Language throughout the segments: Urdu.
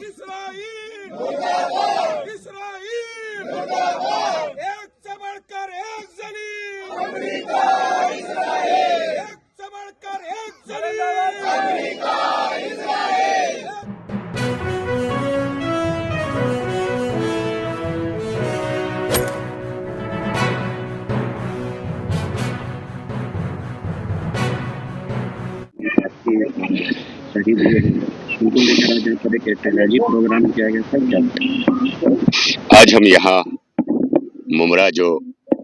اسرائیل اسرائیل ایک سے بڑھ کر ایک ذلیل امریکہ اسرائیل ایک سے بڑھ کر ایک ذلیل امریکہ اسرائیل پروگرام کیا گیا سب جانتے ہیں۔ آج ہم یہاں ممرا جو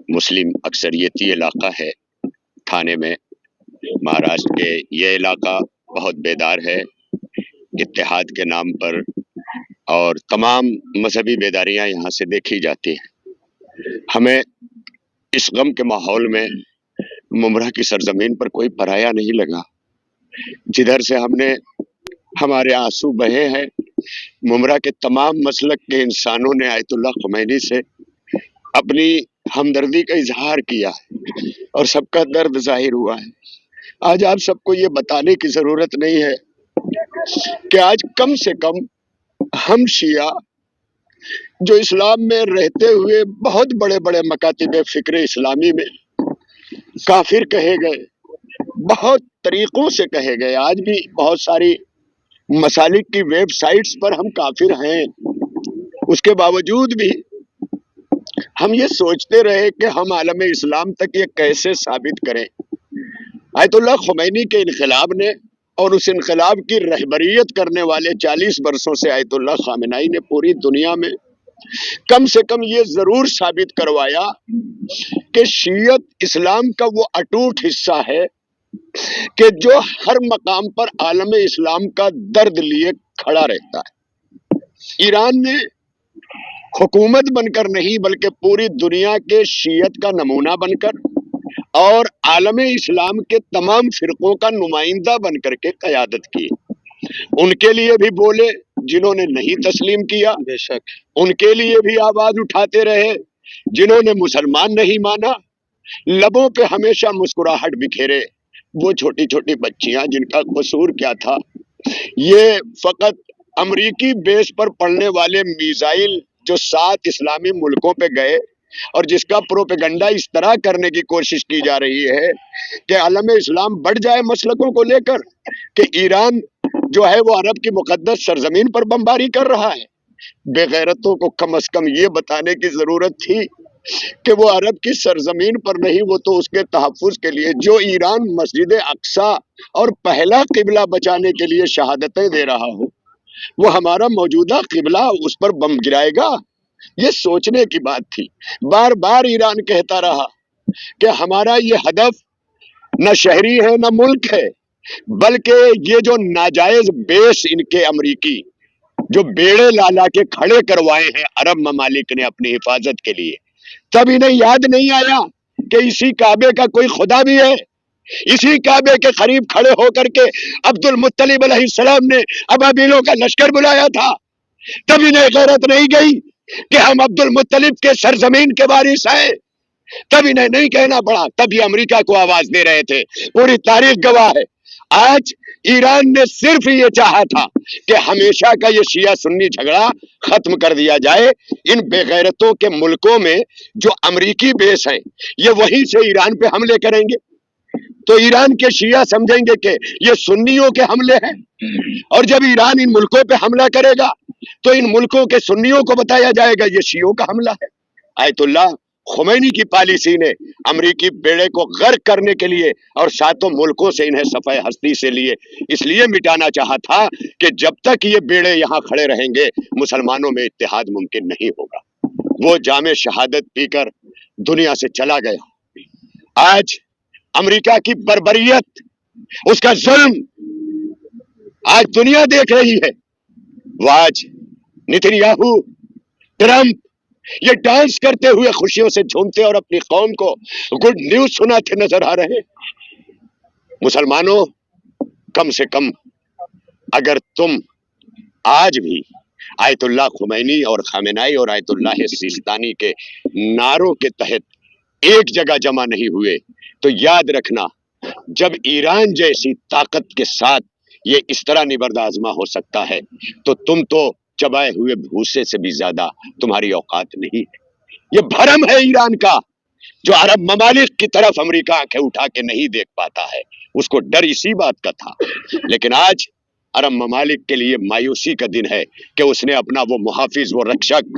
مسلم اکثریتی علاقہ ہے تھانے میں مہاراشٹر کے، یہ علاقہ بہت بیدار ہے اتحاد کے نام پر، اور تمام مذہبی بیداریاں یہاں سے دیکھی جاتی ہیں۔ ہمیں اس غم کے ماحول میں ممرا کی سرزمین پر کوئی پرایا نہیں لگا، جدھر سے ہم نے ہمارے آنسو بہے ہیں۔ ممرا کے تمام مسلک کے انسانوں نے آیت اللہ خمینی سے اپنی ہمدردی کا اظہار کیا ہے اور سب کا درد ظاہر ہوا ہے۔ آج آپ سب کو یہ بتانے کی ضرورت نہیں ہے کہ آج کم سے کم ہم شیعہ جو اسلام میں رہتے ہوئے بہت بڑے بڑے مکاتب فکر اسلامی میں کافر کہے گئے، بہت طریقوں سے کہے گئے، آج بھی بہت ساری مسالک کی ویب سائٹس پر ہم کافر ہیں، اس کے باوجود بھی ہم یہ سوچتے رہے کہ ہم عالم اسلام تک یہ کیسے ثابت کریں۔ آیت اللہ خمینی کے انقلاب نے اور اس انقلاب کی رہبریت کرنے والے 40 برسوں سے آیت اللہ خامنائی نے پوری دنیا میں کم سے کم یہ ضرور ثابت کروایا کہ شیعت اسلام کا وہ اٹوٹ حصہ ہے کہ جو ہر مقام پر عالم اسلام کا درد لیے کھڑا رہتا ہے۔ ایران نے حکومت بن کر نہیں بلکہ پوری دنیا کے شیعت کا نمونہ بن کر اور عالم اسلام کے تمام فرقوں کا نمائندہ بن کر کے قیادت کی۔ ان کے لیے بھی بولے جنہوں نے نہیں تسلیم کیا، بے شک ان کے لیے بھی آواز اٹھاتے رہے جنہوں نے مسلمان نہیں مانا، لبوں پہ ہمیشہ مسکراہٹ بکھیرے وہ چھوٹی چھوٹی بچیاں جن کا قصور کیا تھا۔ یہ فقط امریکی بیس پر پڑنے والے میزائل جو 7 اسلامی ملکوں پہ گئے اور جس کا پروپیگنڈا اس طرح کرنے کی کوشش کی جا رہی ہے کہ عالم اسلام بڑھ جائے مسلکوں کو لے کر، کہ ایران جو ہے وہ عرب کی مقدس سرزمین پر بمباری کر رہا ہے۔ بے غیرتوں کو کم از کم یہ بتانے کی ضرورت تھی کہ وہ عرب کی سرزمین پر نہیں، وہ تو اس کے تحفظ کے لیے جو ایران مسجد اقصی اور پہلا قبلہ بچانے کے لیے شہادتیں دے رہا ہو، وہ ہمارا موجودہ قبلہ اس پر بم گرائے گا؟ یہ سوچنے کی بات تھی۔ بار بار ایران کہتا رہا کہ ہمارا یہ ہدف نہ شہری ہے نہ ملک ہے، بلکہ یہ جو ناجائز بیس ان کے امریکی جو بیڑے لالا کے کھڑے کروائے ہیں عرب ممالک نے اپنی حفاظت کے لیے، تب انہیں یاد نہیں آیا کہ اسی کعبے کا کوئی خدا بھی ہے۔ اسی کعبے کے قریب کھڑے ہو کر کے عبد المطلب علیہ السلام نے ابابیلوں کا لشکر بلایا تھا، تب انہیں غیرت نہیں گئی کہ ہم عبد المطلب کے سرزمین کے وارث ہیں، تب انہیں نہیں کہنا پڑا، تب یہ امریکہ کو آواز دے رہے تھے۔ پوری تاریخ گواہ ہے۔ آج ایران نے صرف یہ چاہا تھا کہ ہمیشہ کا یہ شیعہ سنی جھگڑا ختم کر دیا جائے۔ ان بے غیرتوں کے ملکوں میں جو امریکی بیس ہیں یہ وہیں سے ایران پہ حملے کریں گے تو ایران کے شیعہ سمجھیں گے کہ یہ سنیوں کے حملے ہیں، اور جب ایران ان ملکوں پہ حملہ کرے گا تو ان ملکوں کے سنیوں کو بتایا جائے گا یہ شیعوں کا حملہ ہے۔ آیت اللہ خمینی کی پالیسی نے امریکی بیڑے کو غرق کرنے کے لیے اور 7 ملکوں سے انہیں صفحہ ہستی سے لیے اس لیے مٹانا چاہا تھا کہ جب تک یہ بیڑے یہاں کھڑے رہیں گے مسلمانوں میں اتحاد ممکن نہیں ہوگا۔ وہ جام شہادت پی کر دنیا سے چلا گیا۔ آج امریکہ کی بربریت، اس کا ظلم آج دنیا دیکھ رہی ہے۔ وہ آج نتن یاہو، ٹرمپ یہ ڈانس کرتے ہوئے خوشیوں سے جھومتے اور اپنی قوم کو گڈ نیوز سناتے نظر آ رہے۔ مسلمانوں، کم سے کم اگر تم آج بھی آیت اللہ خمینی اور خامنائی اور آیت اللہ سیستانی کے نعروں کے تحت ایک جگہ جمع نہیں ہوئے تو یاد رکھنا، جب ایران جیسی طاقت کے ساتھ یہ اس طرح نبرد آزما ہو سکتا ہے تو تم تو چبائے ہوئے بھوسے سے بھی زیادہ تمہاری اوقات نہیں ہے۔ یہ بھرم ہے ایران کا جو عرب ممالک کی طرف امریکہ آنکھیں اٹھا کے نہیں دیکھ پاتا ہے، اس کو ڈر اسی بات کا تھا۔ لیکن آج عرب ممالک کے لیے مایوسی کا دن ہے کہ اس نے اپنا وہ محافظ، وہ رکشک،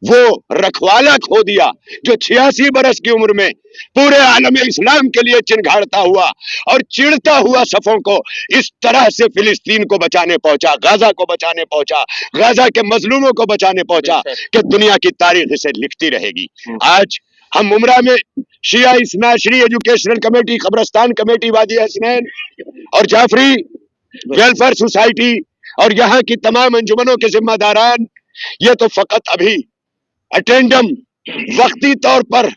وہ رکھوالا کھو دیا جو 86 برس کی عمر میں پورے عالم اسلام کے لیے چنگھاڑتا ہوا اور چڑھتا ہوا صفوں کو اس طرح سے فلسطین کو بچانے پہنچا، غزہ کو بچانے پہنچا، غزہ کے مظلوموں کو بچانے پہنچا کہ دنیا کی تاریخ اسے لکھتی رہے گی۔ آج ہم ممرہ میں شیعہ اثنا عشری ایجوکیشنل کمیٹی، قبرستان کمیٹی وادی حسنین اور جعفری ویلفیئر سوسائٹی اور یہاں کی تمام انجمنوں کے ذمہ داران، یہ تو فقط ابھی اٹینڈم، وقتی طور پر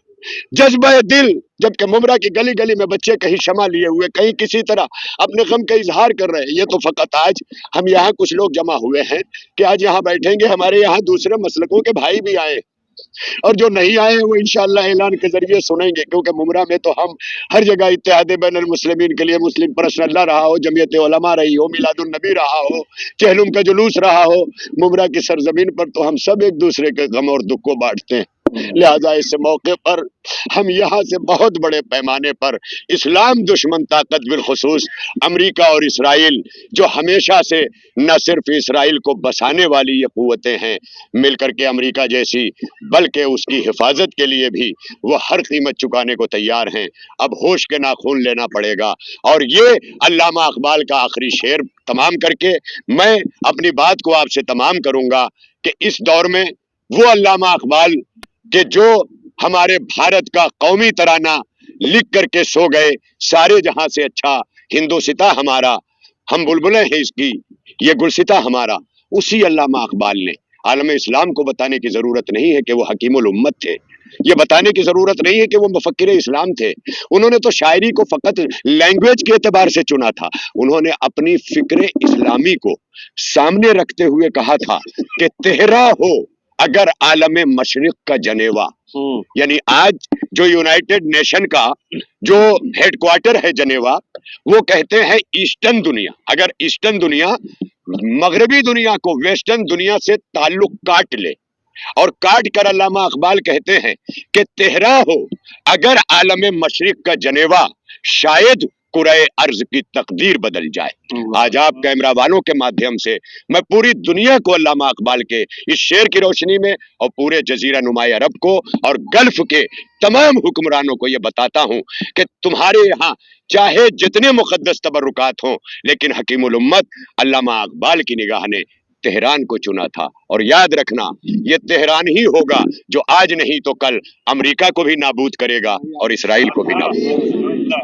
جذبہ دل، جبکہ ممرہ کی گلی گلی میں بچے کہیں شمع لیے ہوئے، کہیں کسی طرح اپنے غم کا اظہار کر رہے ہیں۔ یہ تو فقط آج ہم یہاں کچھ لوگ جمع ہوئے ہیں کہ آج یہاں بیٹھیں گے، ہمارے یہاں دوسرے مسلکوں کے بھائی بھی آئے اور جو نہیں آئے وہ انشاءاللہ اعلان کے ذریعے سنیں گے، کیونکہ ممرہ میں تو ہم ہر جگہ اتحاد بین المسلمین کے لیے مسلم پرسنل اللہ رہا ہو، جمعیت علماء رہی ہو، میلاد النبی رہا ہو، چہلم کا جلوس رہا ہو، ممرہ کی سرزمین پر تو ہم سب ایک دوسرے کے غم اور دکھ کو بانٹتے ہیں۔ لہذا اس موقع پر ہم یہاں سے بہت بڑے پیمانے پر اسلام دشمن طاقت بالخصوص امریکہ اور اسرائیل، جو ہمیشہ سے نہ صرف اسرائیل کو بسانے والی یہ قوتیں ہیں، مل کر کے امریکہ جیسی، بلکہ اس کی حفاظت کے لیے بھی وہ ہر قیمت چکانے کو تیار ہیں۔ اب ہوش کے ناخن لینا پڑے گا۔ اور یہ علامہ اقبال کا آخری شعر تمام کر کے میں اپنی بات کو آپ سے تمام کروں گا کہ اس دور میں وہ علامہ اقبال کہ جو ہمارے بھارت کا قومی ترانہ لکھ کر کے سو گئے، سارے جہاں سے اچھا ہندوستہ ہمارا، ہم بلبلیں ہیں اس کی، یہ گلستہ ہمارا، اسی علامہ اقبال نے عالم اسلام کو بتانے کی ضرورت نہیں ہے کہ وہ حکیم الامت تھے، یہ بتانے کی ضرورت نہیں ہے کہ وہ مفکر اسلام تھے۔ انہوں نے تو شاعری کو فقط لینگویج کے اعتبار سے چنا تھا، انہوں نے اپنی فکر اسلامی کو سامنے رکھتے ہوئے کہا تھا کہ تہرا ہو اگر عالم مشرق کا جنیوا، یعنی آج جو یونائٹڈ نیشن کا جو ہیڈ کوارٹر ہے جنیوا، وہ کہتے ہیں ایسٹرن دنیا، اگر ایسٹرن دنیا مغربی دنیا کو ویسٹرن دنیا سے تعلق کاٹ لے، اور کاٹ کر علامہ اقبال کہتے ہیں کہ تہرا ہو اگر عالم مشرق کا جنیوا، شاید کرۂ ارض کی تقدیر بدل جائے۔ آج آپ کیمرہ والوں کے مادھیم سے میں پوری دنیا کو علامہ اقبال کے اس شعر کی روشنی میں اور پورے جزیرہ نماء عرب کو اور گلف کے تمام حکمرانوں کو یہ بتاتا ہوں کہ تمہارے یہاں چاہے جتنے مقدس تبرکات ہوں، لیکن حکیم الامت علامہ اقبال کی نگاہ نے تہران کو چنا تھا۔ اور یاد رکھنا یہ تہران ہی ہوگا جو آج نہیں تو کل امریکہ کو بھی نابود کرے گا اور اسرائیل کو بھی نابود کرے گا۔